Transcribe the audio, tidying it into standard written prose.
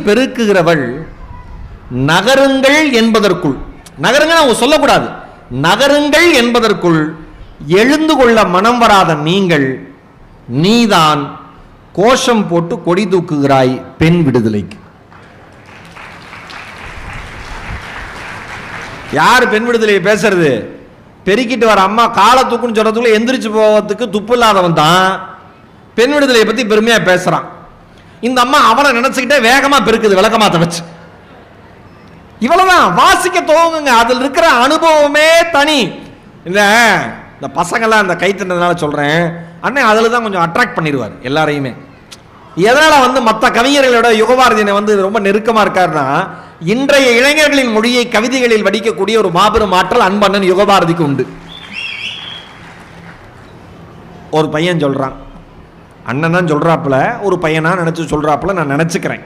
பெருக்குகிறவள் நகருங்கள் என்பதற்குள், நகருங்கள் அவங்க சொல்லக்கூடாது, நகருங்கள் என்பதற்குள் எழுந்து கொள்ள மனம் வராத நீங்கள், நீதான் கோஷம் போட்டு கொடி தூக்குகிறாய் பெண் விடுதலைக்கு. யார் பெண் விடுதலையை பேசுறது? பெருக்கிட்டு வர அம்மா காலை தூக்குன்னு சொல்றதுக்குள்ள எந்திரிச்சு போவதுக்கு துப்பு இல்லாதவன் தான் பெண் விடுதலையை பத்தி பெருமையா பேசுறான். இந்த அம்மா அவனை நினைச்சுக்கிட்டே வேகமா பெருக்குது விளக்கமாத்த வச்சு. இவ்வளவுதான். வாசிக்க துவங்குங்க, அதில் இருக்கிற அனுபவமே தனி. இந்த பசங்கள்லாம் அந்த கைத்தன்றதுனால சொல்றேன், அண்ணன் அதில் தான் கொஞ்சம் அட்ராக்ட் பண்ணிடுவார் எல்லாரையுமே. எதனால மற்ற கவிஞர்களோட யுகபாரதியை ரொம்ப நெருக்கமா இருக்காருன்னா, இன்றைய இளைஞர்களின் மொழியை கவிதைகளில் வடிக்கக்கூடிய ஒரு மாபெரும் ஆற்றல் அன்பண்ணன் யுகபாரதிக்கு உண்டு. ஒரு பையன் சொல்றான், அண்ணன் தான் சொல்றாப்புல, ஒரு பையனா நினைச்சு சொல்றாப்புல நான் நினைச்சுக்கிறேன்.